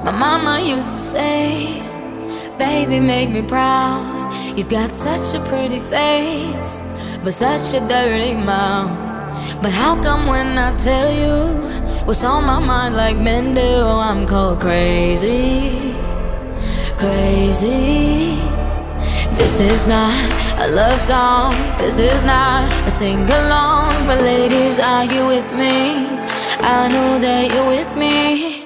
My mama used to say, baby, make me proud. You've got such a pretty face, but such a dirty mouth. But how come when I tell you what's on my mind like men do, I'm called crazy, crazy? This is not a love song, this is not a sing-along. But ladies, are you with me? I know that you're with me.